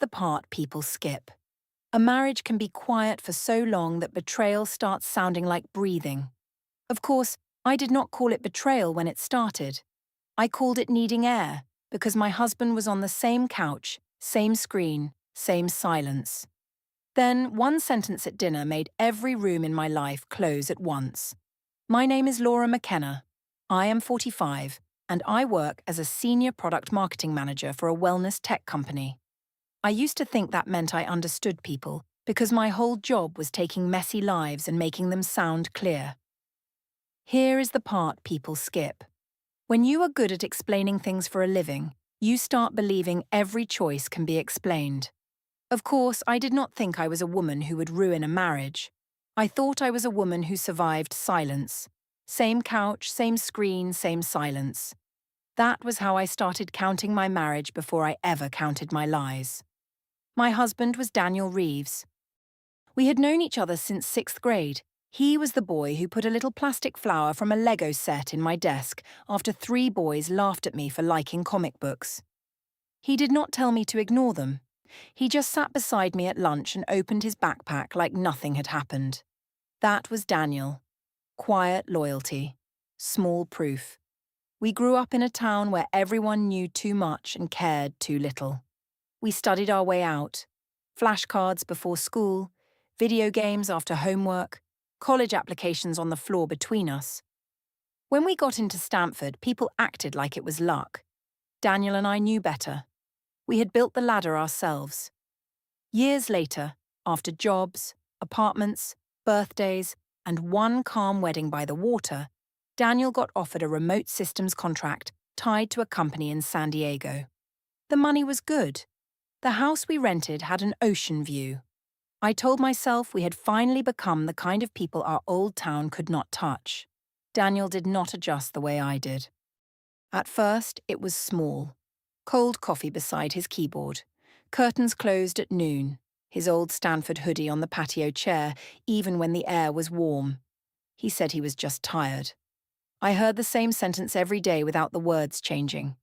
the part people skip. A marriage can be quiet for so long that betrayal starts sounding like breathing. Of course, I did not call it betrayal when it started. I called it needing air, because my husband was on the same couch, same screen, same silence. Then, one sentence at dinner made every room in my life close at once. My name is Laura McKenna. I am 45, and I work as a senior product marketing manager for a wellness tech company. I used to think that meant I understood people, because my whole job was taking messy lives and making them sound clear. Here is the part people skip. When you are good at explaining things for a living, you start believing every choice can be explained. Of course, I did not think I was a woman who would ruin a marriage. I thought I was a woman who survived silence. Same couch, same screen, same silence. That was how I started counting my marriage before I ever counted my lies. My husband was Daniel Reeves. We had known each other since 6th grade. He was the boy who put a little plastic flower from a Lego set in my desk after 3 boys laughed at me for liking comic books. He did not tell me to ignore them. He just sat beside me at lunch and opened his backpack like nothing had happened. That was Daniel. Quiet loyalty. Small proof. We grew up in a town where everyone knew too much and cared too little. We studied our way out. Flashcards before school, video games after homework, college applications on the floor between us. When we got into Stanford, people acted like it was luck. Daniel and I knew better. We had built the ladder ourselves. Years later, after jobs, apartments, birthdays, and one calm wedding by the water, Daniel got offered a remote systems contract tied to a company in San Diego. The money was good. The house we rented had an ocean view. I told myself we had finally become the kind of people our old town could not touch. Daniel did not adjust the way I did. At first, it was small. Cold coffee beside his keyboard. Curtains closed at noon. His old Stanford hoodie on the patio chair, even when the air was warm. He said he was just tired. I heard the same sentence every day without the words changing.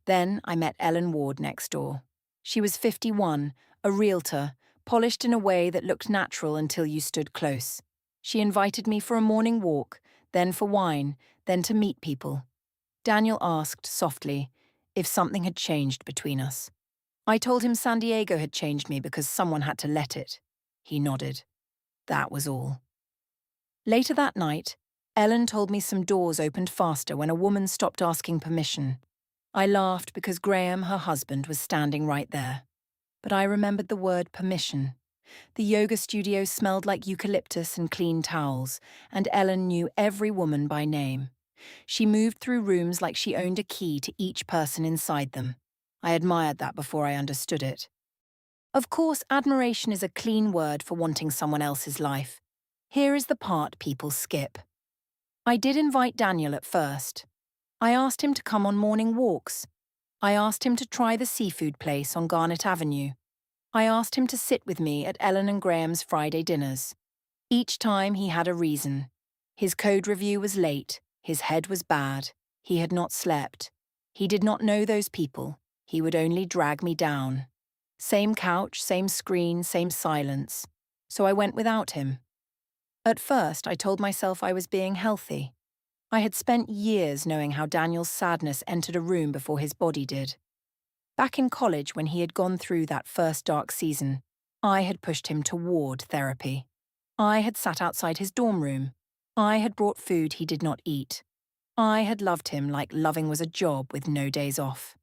Then I met Ellen Ward next door. She was 51, a realtor, polished in a way that looked natural until you stood close. She invited me for a morning walk, then for wine, then to meet people. Daniel asked, softly, if something had changed between us. I told him San Diego had changed me because someone had to let it. He nodded. That was all. Later that night, Ellen told me some doors opened faster when a woman stopped asking permission. I laughed because Graham, her husband, was standing right there. But I remembered the word permission. The yoga studio smelled like eucalyptus and clean towels, and Ellen knew every woman by name. She moved through rooms like she owned a key to each person inside them. I admired that before I understood it. Of course, admiration is a clean word for wanting someone else's life. Here is the part people skip. I did invite Daniel at first. I asked him to come on morning walks. I asked him to try the seafood place on Garnet Avenue. I asked him to sit with me at Ellen and Graham's Friday dinners. Each time he had a reason. His code review was late. His head was bad. He had not slept. He did not know those people. He would only drag me down. Same couch, same screen, same silence. So I went without him. At first, I told myself I was being healthy. I had spent years knowing how Daniel's sadness entered a room before his body did. Back in college, when he had gone through that first dark season, I had pushed him toward therapy. I had sat outside his dorm room. I had brought food he did not eat. I had loved him like loving was a job with no days off.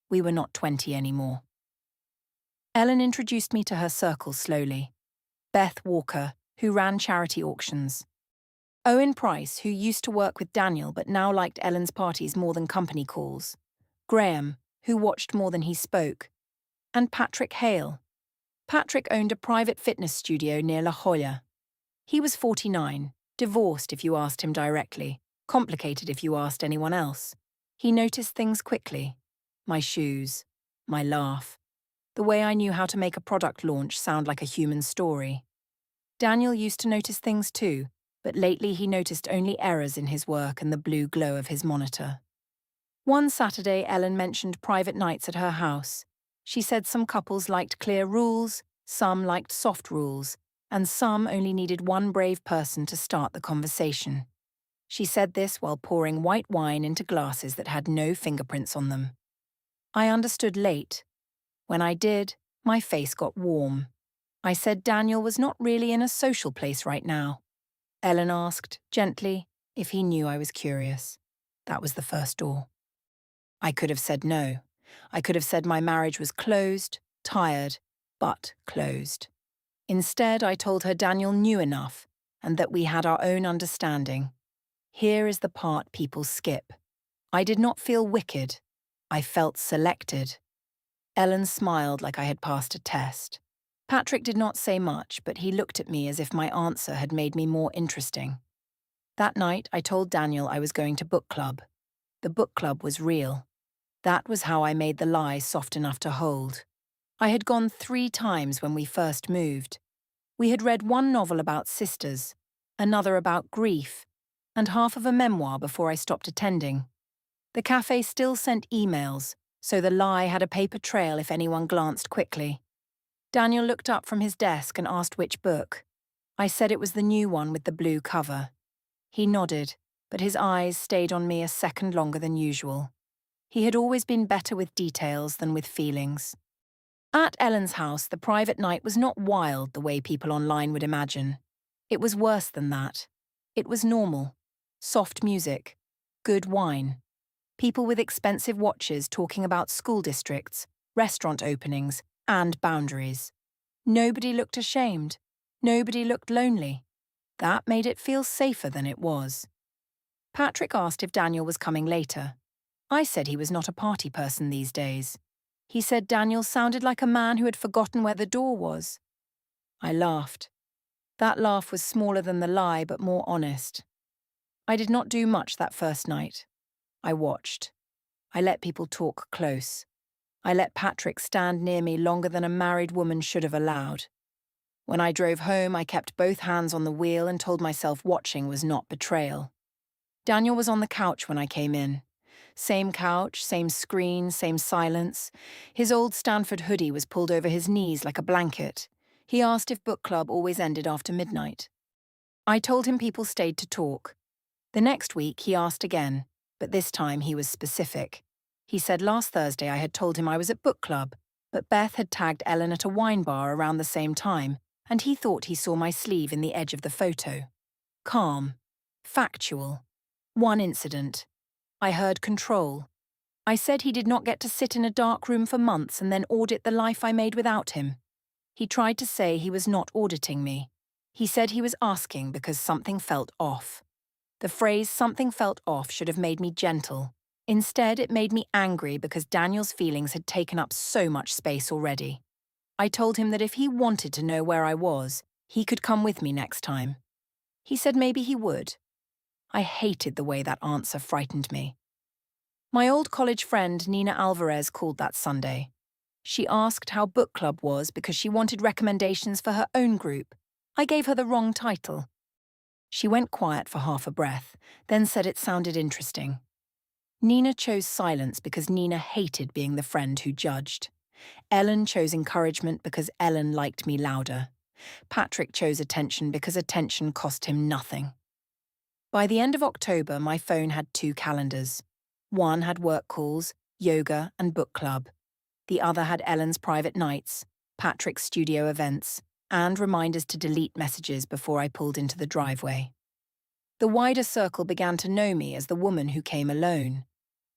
We were not 20 anymore. Ellen introduced me to her circle slowly. Beth Walker, who ran charity auctions. Owen Price, who used to work with Daniel but now liked Ellen's parties more than company calls. Graham, who watched more than he spoke. And Patrick Hale. Patrick owned a private fitness studio near La Jolla. He was 49, divorced if you asked him directly, complicated if you asked anyone else. He noticed things quickly. My shoes, my laugh, the way I knew how to make a product launch sound like a human story. Daniel used to notice things too, but lately he noticed only errors in his work and the blue glow of his monitor. One Saturday, Ellen mentioned private nights at her house. She said some couples liked clear rules, some liked soft rules, and some only needed one brave person to start the conversation. She said this while pouring white wine into glasses that had no fingerprints on them. I understood late. When I did, my face got warm. I said Daniel was not really in a social place right now. Ellen asked, gently, if he knew I was curious. That was the first door. I could have said no. I could have said my marriage was closed, tired, but closed. Instead, I told her Daniel knew enough, and that we had our own understanding. Here is the part people skip. I did not feel wicked. I felt selected. Ellen smiled like I had passed a test. Patrick did not say much, but he looked at me as if my answer had made me more interesting. That night, I told Daniel I was going to book club. The book club was real. That was how I made the lie soft enough to hold. I had gone 3 times when we first moved. We had read one novel about sisters, another about grief, and half of a memoir before I stopped attending. The cafe still sent emails, so the lie had a paper trail if anyone glanced quickly. Daniel looked up from his desk and asked which book. I said it was the new one with the blue cover. He nodded, but his eyes stayed on me a second longer than usual. He had always been better with details than with feelings. At Ellen's house, the private night was not wild the way people online would imagine. It was worse than that. It was normal. Soft music. Good wine. People with expensive watches talking about school districts, restaurant openings, and boundaries. Nobody looked ashamed. Nobody looked lonely. That made it feel safer than it was. Patrick asked if Daniel was coming later. I said he was not a party person these days. He said Daniel sounded like a man who had forgotten where the door was. I laughed. That laugh was smaller than the lie, but more honest. I did not do much that first night. I watched. I let people talk close. I let Patrick stand near me longer than a married woman should have allowed. When I drove home, I kept both hands on the wheel and told myself watching was not betrayal. Daniel was on the couch when I came in. Same couch, same screen, same silence. His old Stanford hoodie was pulled over his knees like a blanket. He asked if book club always ended after midnight. I told him people stayed to talk. The next week, he asked again, but this time he was specific. He said last Thursday I had told him I was at book club, but Beth had tagged Ellen at a wine bar around the same time, and he thought he saw my sleeve in the edge of the photo. Calm. Factual. One incident. I heard control. I said he did not get to sit in a dark room for months and then audit the life I made without him. He tried to say he was not auditing me. He said he was asking because something felt off. The phrase something felt off should have made me gentle. Instead, it made me angry because Daniel's feelings had taken up so much space already. I told him that if he wanted to know where I was, he could come with me next time. He said maybe he would. I hated the way that answer frightened me. My old college friend Nina Alvarez called that Sunday. She asked how book club was because she wanted recommendations for her own group. I gave her the wrong title. She went quiet for half a breath, then said it sounded interesting. Nina chose silence because Nina hated being the friend who judged. Ellen chose encouragement because Ellen liked me louder. Patrick chose attention because attention cost him nothing. By the end of October, my phone had 2 calendars. One had work calls, yoga, and book club. The other had Ellen's private nights, Patrick's studio events, and reminders to delete messages before I pulled into the driveway. The wider circle began to know me as the woman who came alone.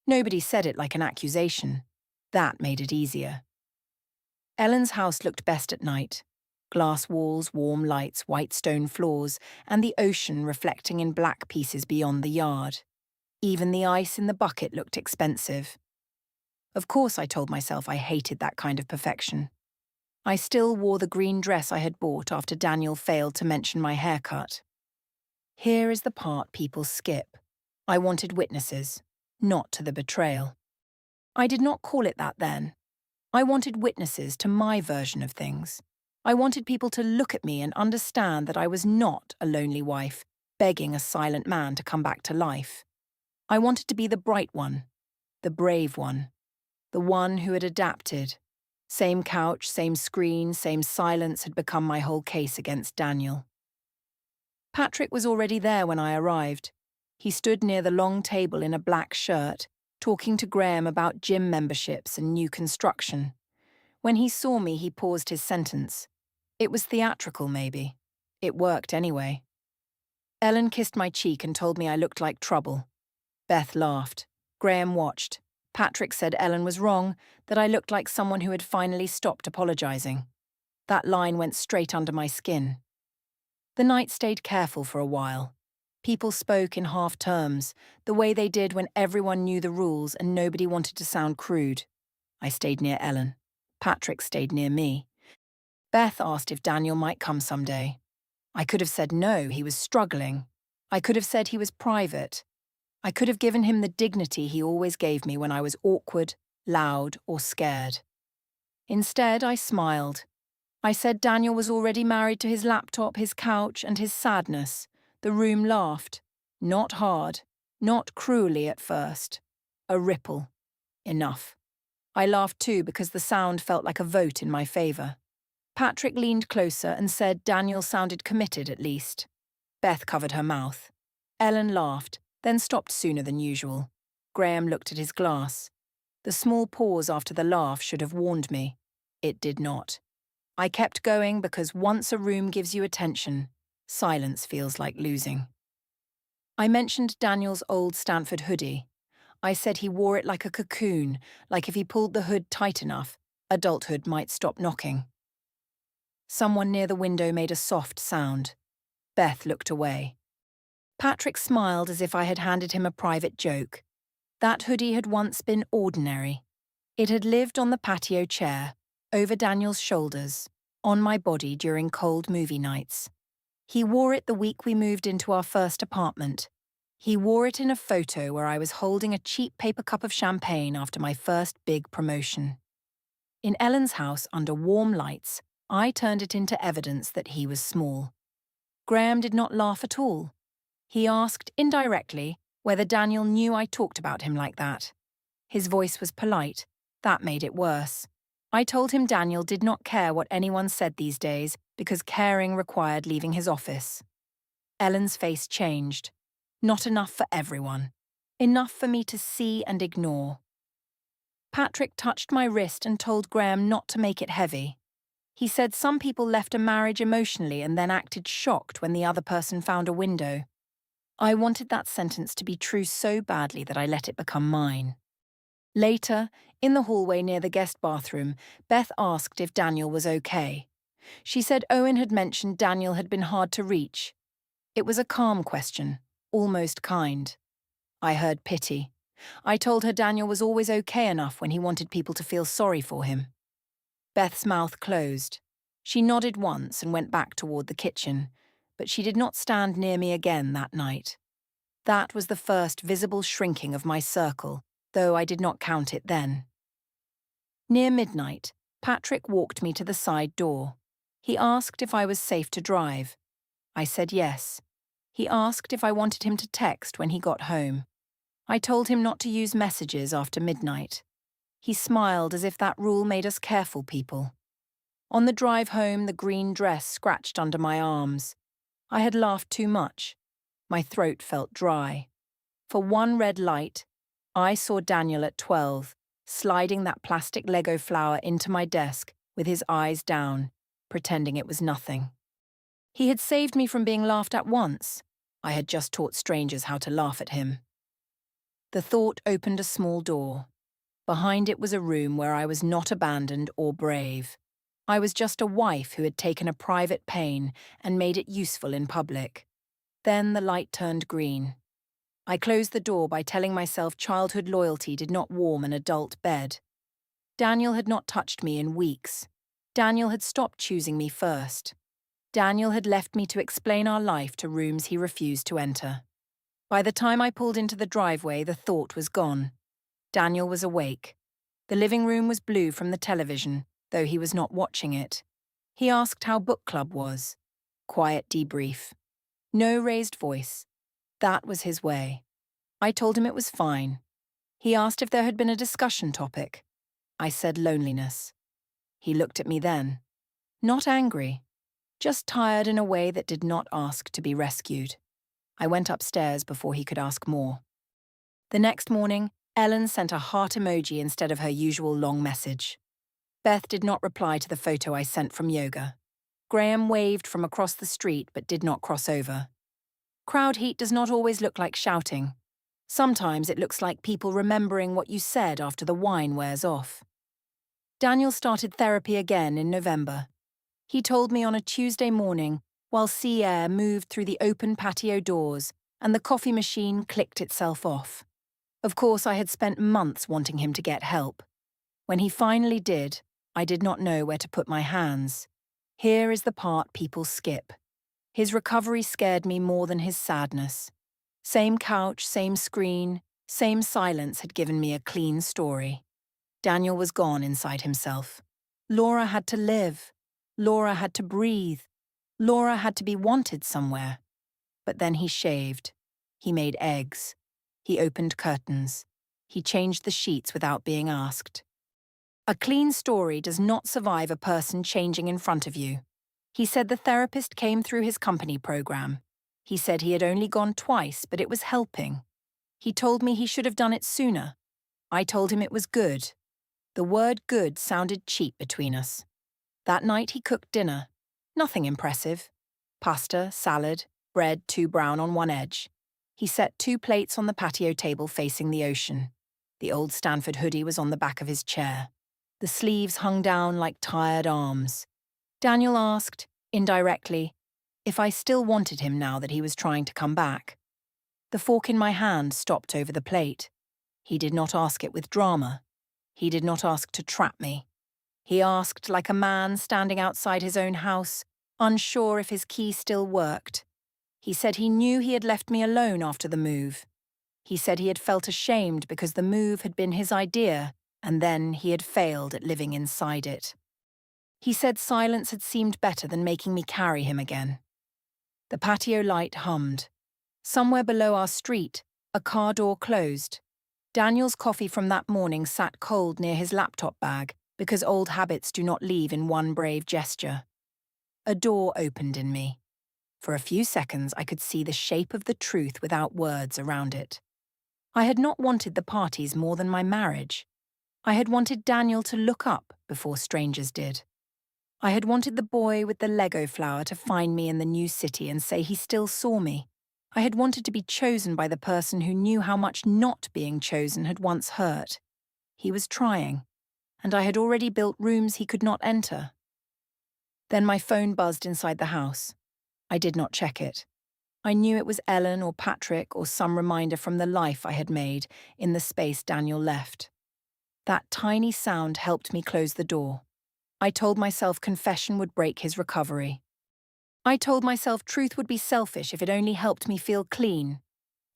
Nobody said it like an accusation. That made it easier. Ellen's house looked best at night. Glass walls, warm lights, white stone floors, and the ocean reflecting in black pieces beyond the yard. Even the ice in the bucket looked expensive. Of course, I told myself I hated that kind of perfection. I still wore the green dress I had bought after Daniel failed to mention my haircut. Here is the part people skip. I wanted witnesses, not to the betrayal. I did not call it that then. I wanted witnesses to my version of things. I wanted people to look at me and understand that I was not a lonely wife, begging a silent man to come back to life. I wanted to be the bright one, the brave one, the one who had adapted, Same couch, same screen, same silence had become my whole case against Daniel. Patrick was already there when I arrived. He stood near the long table in a black shirt, talking to Graham about gym memberships and new construction. When he saw me, he paused his sentence. It was theatrical, maybe. It worked anyway. Ellen kissed my cheek and told me I looked like trouble. Beth laughed. Graham watched. Patrick said Ellen was wrong, that I looked like someone who had finally stopped apologizing. That line went straight under my skin. The night stayed careful for a while. People spoke in half terms, the way they did when everyone knew the rules and nobody wanted to sound crude. I stayed near Ellen. Patrick stayed near me. Beth asked if Daniel might come someday. I could have said no, he was struggling. I could have said he was private. I could have given him the dignity he always gave me when I was awkward, loud, or scared. Instead, I smiled. I said Daniel was already married to his laptop, his couch, and his sadness. The room laughed. Not hard, not cruelly at first. A ripple. Enough. I laughed too because the sound felt like a vote in my favour. Patrick leaned closer and said Daniel sounded committed at least. Beth covered her mouth. Ellen laughed, then stopped sooner than usual. Graham looked at his glass. The small pause after the laugh should have warned me. It did not. I kept going because once a room gives you attention, silence feels like losing. I mentioned Daniel's old Stanford hoodie. I said he wore it like a cocoon, like if he pulled the hood tight enough, adulthood might stop knocking. Someone near the window made a soft sound. Beth looked away. Patrick smiled as if I had handed him a private joke. That hoodie had once been ordinary. It had lived on the patio chair, over Daniel's shoulders, on my body during cold movie nights. He wore it the week we moved into our first apartment. He wore it in a photo where I was holding a cheap paper cup of champagne after my first big promotion. In Ellen's house, under warm lights, I turned it into evidence that he was small. Graham did not laugh at all. He asked, indirectly, whether Daniel knew I talked about him like that. His voice was polite. That made it worse. I told him Daniel did not care what anyone said these days because caring required leaving his office. Ellen's face changed. Not enough for everyone. Enough for me to see and ignore. Patrick touched my wrist and told Graham not to make it heavy. He said some people left a marriage emotionally and then acted shocked when the other person found a window. I wanted that sentence to be true so badly that I let it become mine. Later, in the hallway near the guest bathroom, Beth asked if Daniel was okay. She said Owen had mentioned Daniel had been hard to reach. It was a calm question, almost kind. I heard pity. I told her Daniel was always okay enough when he wanted people to feel sorry for him. Beth's mouth closed. She nodded once and went back toward the kitchen, but she did not stand near me again that night. That was the first visible shrinking of my circle, though I did not count it then. Near midnight, Patrick walked me to the side door. He asked if I was safe to drive. I said yes. He asked if I wanted him to text when he got home. I told him not to use messages after midnight. He smiled as if that rule made us careful people. On the drive home, the green dress scratched under my arms. I had laughed too much. My throat felt dry. For one red light, I saw Daniel at 12, sliding that plastic Lego flower into my desk with his eyes down, pretending it was nothing. He had saved me from being laughed at once. I had just taught strangers how to laugh at him. The thought opened a small door. Behind it was a room where I was not abandoned or brave. I was just a wife who had taken a private pain and made it useful in public. Then the light turned green. I closed the door by telling myself childhood loyalty did not warm an adult bed. Daniel had not touched me in weeks. Daniel had stopped choosing me first. Daniel had left me to explain our life to rooms he refused to enter. By the time I pulled into the driveway, the thought was gone. Daniel was awake. The living room was blue from the television, though he was not watching it. He asked how book club was. Quiet debrief. No raised voice. That was his way. I told him it was fine. He asked if there had been a discussion topic. I said loneliness. He looked at me then. Not angry, just tired in a way that did not ask to be rescued. I went upstairs before he could ask more. The next morning, Ellen sent a heart emoji instead of her usual long message. Beth did not reply to the photo I sent from yoga. Graham waved from across the street but did not cross over. Crowd heat does not always look like shouting. Sometimes it looks like people remembering what you said after the wine wears off. Daniel started therapy again in November. He told me on a Tuesday morning while sea air moved through the open patio doors and the coffee machine clicked itself off. Of course, I had spent months wanting him to get help. When he finally did, I did not know where to put my hands. Here is the part people skip. His recovery scared me more than his sadness. Same couch, same screen, same silence had given me a clean story. Daniel was gone inside himself. Laura had to live. Laura had to breathe. Laura had to be wanted somewhere. But then he shaved. He made eggs. He opened curtains. He changed the sheets without being asked. A clean story does not survive a person changing in front of you. He said the therapist came through his company program. He said he had only gone twice, but it was helping. He told me he should have done it sooner. I told him it was good. The word good sounded cheap between us. That night he cooked dinner. Nothing impressive. Pasta, salad, bread too brown on one edge. He set 2 plates on the patio table facing the ocean. The old Stanford hoodie was on the back of his chair. The sleeves hung down like tired arms. Daniel asked, indirectly, if I still wanted him now that he was trying to come back. The fork in my hand stopped over the plate. He did not ask it with drama. He did not ask to trap me. He asked like a man standing outside his own house, unsure if his key still worked. He said he knew he had left me alone after the move. He said he had felt ashamed because the move had been his idea, and then he had failed at living inside it. He said silence had seemed better than making me carry him again. The patio light hummed. Somewhere below our street, a car door closed. Daniel's coffee from that morning sat cold near his laptop bag because old habits do not leave in one brave gesture. A door opened in me. For a few seconds, I could see the shape of the truth without words around it. I had not wanted the parties more than my marriage. I had wanted Daniel to look up before strangers did. I had wanted the boy with the Lego flower to find me in the new city and say he still saw me. I had wanted to be chosen by the person who knew how much not being chosen had once hurt. He was trying, and I had already built rooms he could not enter. Then my phone buzzed inside the house. I did not check it. I knew it was Ellen or Patrick or some reminder from the life I had made in the space Daniel left. That tiny sound helped me close the door. I told myself confession would break his recovery. I told myself truth would be selfish if it only helped me feel clean.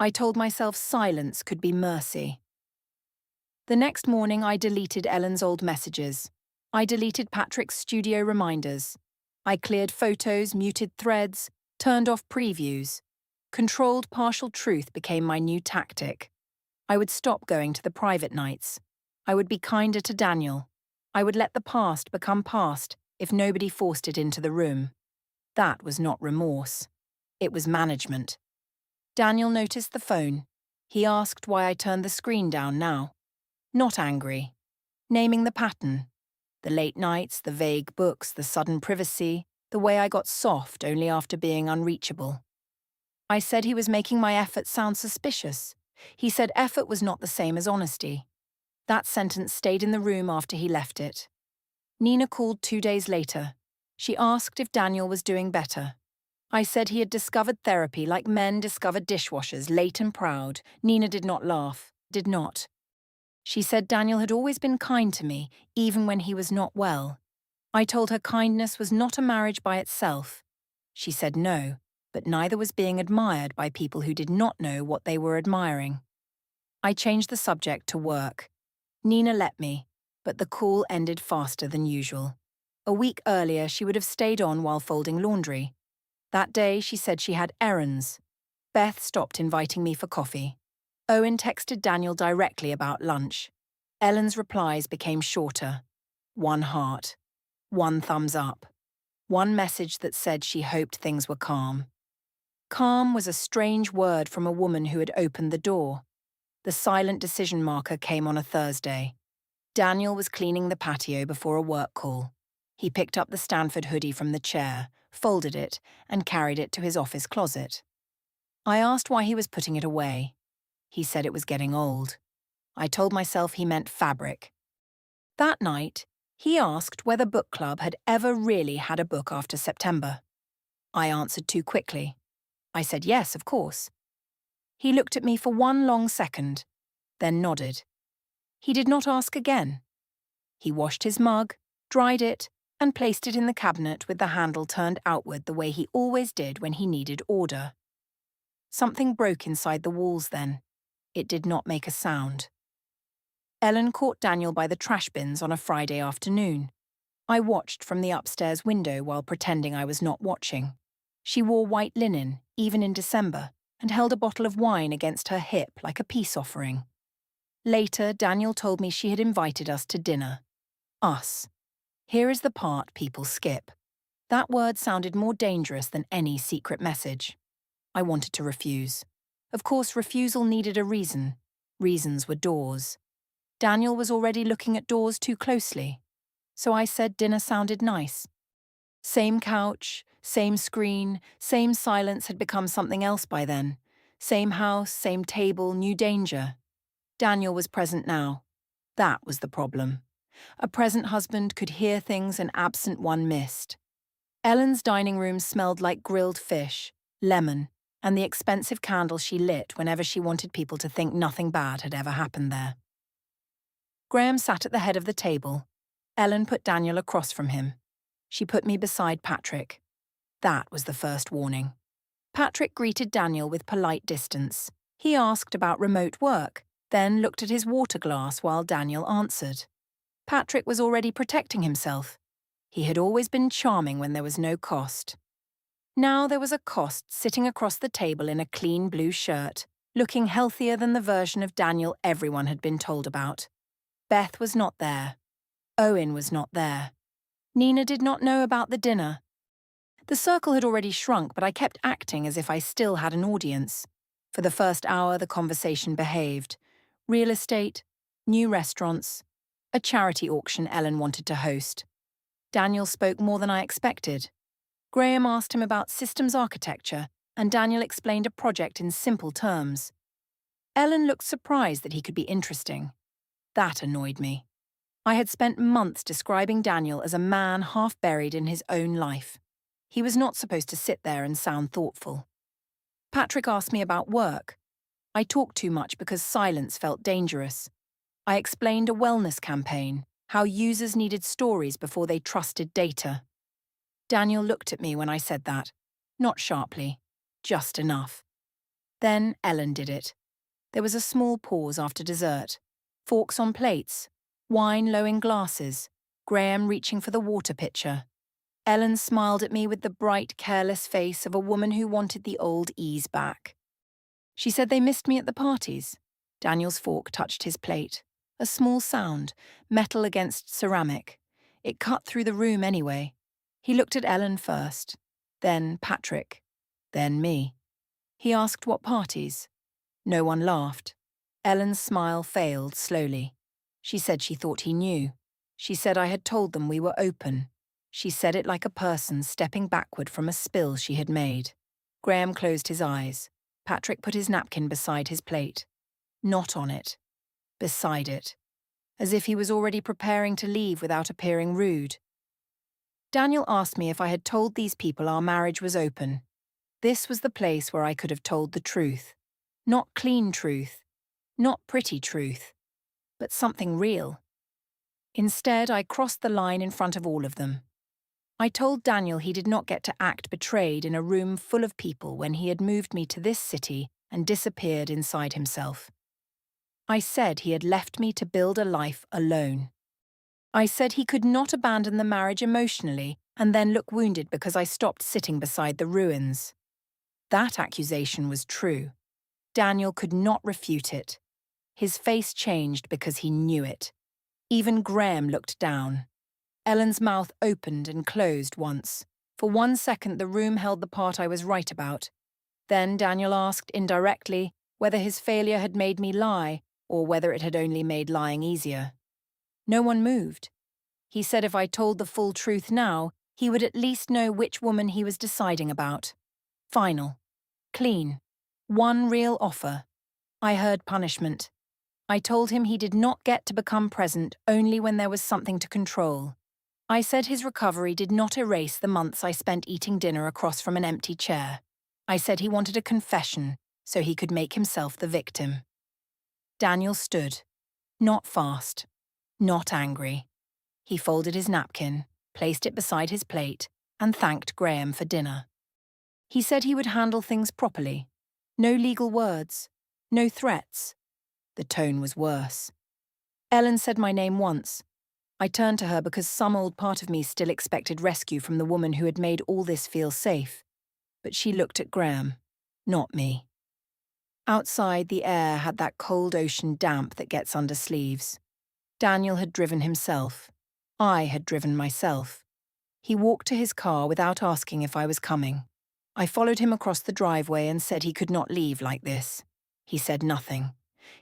I told myself silence could be mercy. The next morning I deleted Ellen's old messages. I deleted Patrick's studio reminders. I cleared photos, muted threads, turned off previews. Controlled partial truth became my new tactic. I would stop going to the private nights. I would be kinder to Daniel. I would let the past become past if nobody forced it into the room. That was not remorse. It was management. Daniel noticed the phone. He asked why I turned the screen down now. Not angry. Naming the pattern. The late nights, the vague books, the sudden privacy, the way I got soft only after being unreachable. I said he was making my effort sound suspicious. He said effort was not the same as honesty. That sentence stayed in the room after he left it. Nina called 2 days later. She asked if Daniel was doing better. I said he had discovered therapy like men discover dishwashers, late and proud. Nina did not laugh, did not. She said Daniel had always been kind to me, even when he was not well. I told her kindness was not a marriage by itself. She said no, but neither was being admired by people who did not know what they were admiring. I changed the subject to work. Nina let me, but the call ended faster than usual. A week earlier, she would have stayed on while folding laundry. That day, she said she had errands. Beth stopped inviting me for coffee. Owen texted Daniel directly about lunch. Ellen's replies became shorter. 1 heart. One thumbs up. One message that said she hoped things were calm. Calm was a strange word from a woman who had opened the door. The silent decision marker came on a Thursday. Daniel was cleaning the patio before a work call. He picked up the Stanford hoodie from the chair, folded it, and carried it to his office closet. I asked why he was putting it away. He said it was getting old. I told myself he meant fabric. That night, he asked whether book club had ever really had a book after September. I answered too quickly. I said yes, of course. He looked at me for one long second, then nodded. He did not ask again. He washed his mug, dried it, and placed it in the cabinet with the handle turned outward the way he always did when he needed order. Something broke inside the walls then. It did not make a sound. Ellen caught Daniel by the trash bins on a Friday afternoon. I watched from the upstairs window while pretending I was not watching. She wore white linen, even in December, and held a bottle of wine against her hip like a peace offering. Later, Daniel told me she had invited us to dinner. Us. Here is the part people skip. That word sounded more dangerous than any secret message. I wanted to refuse. Of course, refusal needed a reason. Reasons were doors. Daniel was already looking at doors too closely. So I said dinner sounded nice. Same couch, same screen, same silence had become something else by then. Same house, same table, new danger. Daniel was present now. That was the problem. A present husband could hear things an absent one missed. Ellen's dining room smelled like grilled fish, lemon, and the expensive candle she lit whenever she wanted people to think nothing bad had ever happened there. Graham sat at the head of the table. Ellen put Daniel across from him. She put me beside Patrick. That was the first warning. Patrick greeted Daniel with polite distance. He asked about remote work, then looked at his water glass while Daniel answered. Patrick was already protecting himself. He had always been charming when there was no cost. Now there was a cost sitting across the table in a clean blue shirt, looking healthier than the version of Daniel everyone had been told about. Beth was not there. Owen was not there. Nina did not know about the dinner. The circle had already shrunk, but I kept acting as if I still had an audience. For the first hour, the conversation behaved. Real estate, new restaurants, a charity auction Ellen wanted to host. Daniel spoke more than I expected. Graham asked him about systems architecture, and Daniel explained a project in simple terms. Ellen looked surprised that he could be interesting. That annoyed me. I had spent months describing Daniel as a man half buried in his own life. He was not supposed to sit there and sound thoughtful. Patrick asked me about work. I talked too much because silence felt dangerous. I explained a wellness campaign, how users needed stories before they trusted data. Daniel looked at me when I said that, not sharply, just enough. Then Ellen did it. There was a small pause after dessert. Forks on plates, wine low in glasses, Graham reaching for the water pitcher. Ellen smiled at me with the bright, careless face of a woman who wanted the old ease back. She said they missed me at the parties. Daniel's fork touched his plate. A small sound, metal against ceramic. It cut through the room anyway. He looked at Ellen first, then Patrick, then me. He asked what parties. No one laughed. Ellen's smile failed slowly. She said she thought he knew. She said I had told them we were open. She said it like a person stepping backward from a spill she had made. Graham closed his eyes. Patrick put his napkin beside his plate. Not on it. Beside it. As if he was already preparing to leave without appearing rude. Daniel asked me if I had told these people our marriage was open. This was the place where I could have told the truth. Not clean truth. Not pretty truth. But something real. Instead, I crossed the line in front of all of them. I told Daniel he did not get to act betrayed in a room full of people when he had moved me to this city and disappeared inside himself. I said he had left me to build a life alone. I said he could not abandon the marriage emotionally and then look wounded because I stopped sitting beside the ruins. That accusation was true. Daniel could not refute it. His face changed because he knew it. Even Graham looked down. Ellen's mouth opened and closed once. For 1 second, the room held the part I was right about. Then Daniel asked, indirectly, whether his failure had made me lie, or whether it had only made lying easier. No one moved. He said if I told the full truth now, he would at least know which woman he was deciding about. Final. Clean. One real offer. I heard punishment. I told him he did not get to become present only when there was something to control. I said his recovery did not erase the months I spent eating dinner across from an empty chair. I said he wanted a confession so he could make himself the victim. Daniel stood. Not fast. Not angry. He folded his napkin, placed it beside his plate, and thanked Graham for dinner. He said he would handle things properly. No legal words. No threats. The tone was worse. Ellen said my name once. I turned to her because some old part of me still expected rescue from the woman who had made all this feel safe. But she looked at Graham, not me. Outside, the air had that cold ocean damp that gets under sleeves. Daniel had driven himself. I had driven myself. He walked to his car without asking if I was coming. I followed him across the driveway and said he could not leave like this. He said nothing.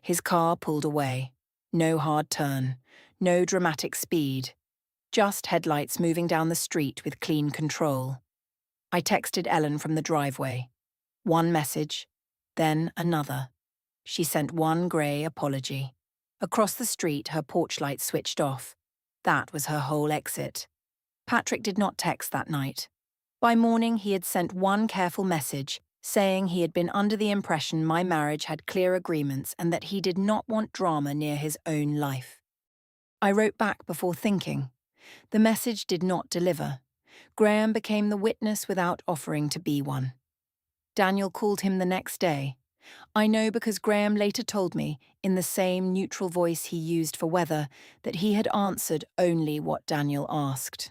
His car pulled away. No hard turn. No dramatic speed. Just headlights moving down the street with clean control. I texted Ellen from the driveway. One message, then another. She sent one grey apology. Across the street, her porch light switched off. That was her whole exit. Patrick did not text that night. By morning, he had sent one careful message, saying he had been under the impression my marriage had clear agreements and that he did not want drama near his own life. I wrote back before thinking. The message did not deliver. Graham became the witness without offering to be one. Daniel called him the next day. I know because Graham later told me, in the same neutral voice he used for weather, that he had answered only what Daniel asked.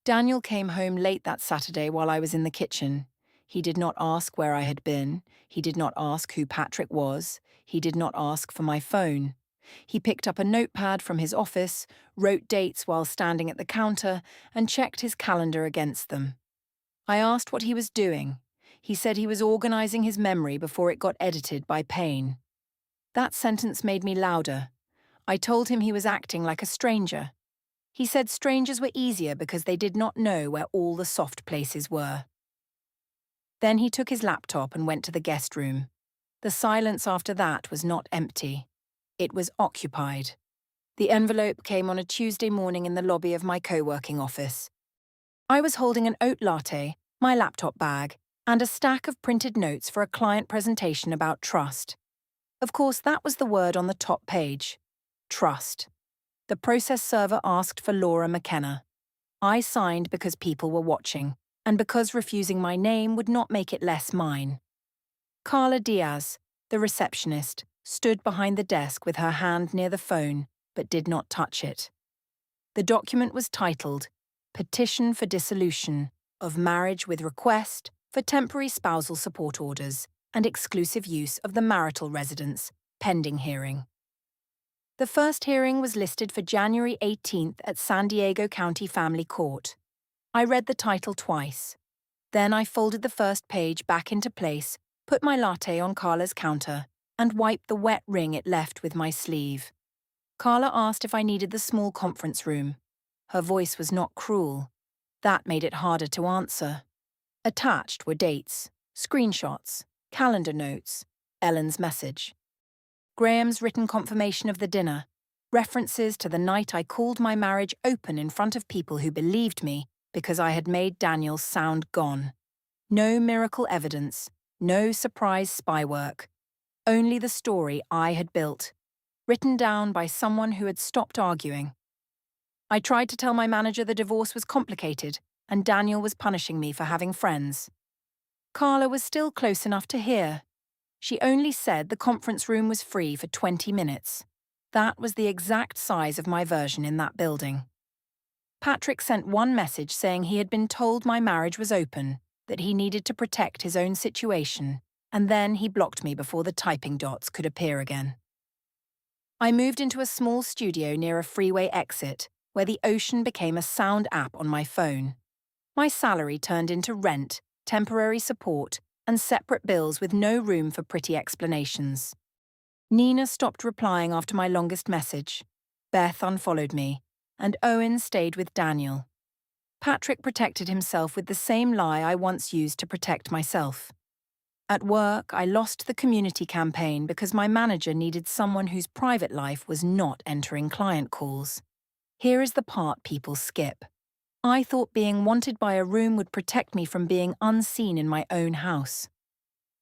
Daniel came home late that Saturday while I was in the kitchen. He did not ask where I had been. He did not ask who Patrick was. He did not ask for my phone. He picked up a notepad from his office, wrote dates while standing at the counter, and checked his calendar against them. I asked what he was doing. He said he was organizing his memory before it got edited by pain. That sentence made me louder. I told him he was acting like a stranger. He said strangers were easier because they did not know where all the soft places were. Then he took his laptop and went to the guest room. The silence after that was not empty. It was occupied. The envelope came on a Tuesday morning in the lobby of my co-working office. I was holding an oat latte, my laptop bag, and a stack of printed notes for a client presentation about trust. Of course, that was the word on the top page. Trust. The process server asked for Laura McKenna. I signed because people were watching, and because refusing my name would not make it less mine. Carla Diaz, the receptionist, stood behind the desk with her hand near the phone, but did not touch it. The document was titled, Petition for Dissolution of Marriage with Request for Temporary Spousal Support Orders and Exclusive Use of the Marital Residence, pending hearing. The first hearing was listed for January 18th at San Diego County Family Court. I read the title twice. Then I folded the first page back into place, put my latte on Carla's counter, and wiped the wet ring it left with my sleeve. Carla asked if I needed the small conference room. Her voice was not cruel. That made it harder to answer. Attached were dates, screenshots, calendar notes, Ellen's message. Graham's written confirmation of the dinner, references to the night I called my marriage open in front of people who believed me because I had made Daniel sound gone. No miracle evidence, no surprise spy work. Only the story I had built, written down by someone who had stopped arguing. I tried to tell my manager the divorce was complicated and Daniel was punishing me for having friends. Carla was still close enough to hear. She only said the conference room was free for 20 minutes. That was the exact size of my version in that building. Patrick sent one message saying he had been told my marriage was open, that he needed to protect his own situation, and then he blocked me before the typing dots could appear again. I moved into a small studio near a freeway exit, where the ocean became a sound app on my phone. My salary turned into rent, temporary support, and separate bills with no room for pretty explanations. Nina stopped replying after my longest message. Beth unfollowed me, and Owen stayed with Daniel. Patrick protected himself with the same lie I once used to protect myself. At work, I lost the community campaign because my manager needed someone whose private life was not entering client calls. Here is the part people skip. I thought being wanted by a room would protect me from being unseen in my own house.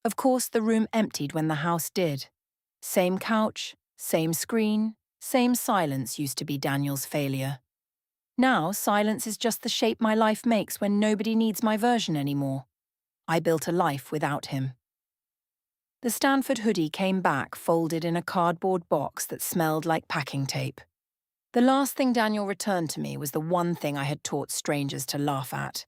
Of course, the room emptied when the house did. Same couch, same screen, same silence used to be Daniel's failure. Now, silence is just the shape my life makes when nobody needs my version anymore. I built a life without him. The Stanford hoodie came back folded in a cardboard box that smelled like packing tape. The last thing Daniel returned to me was the one thing I had taught strangers to laugh at.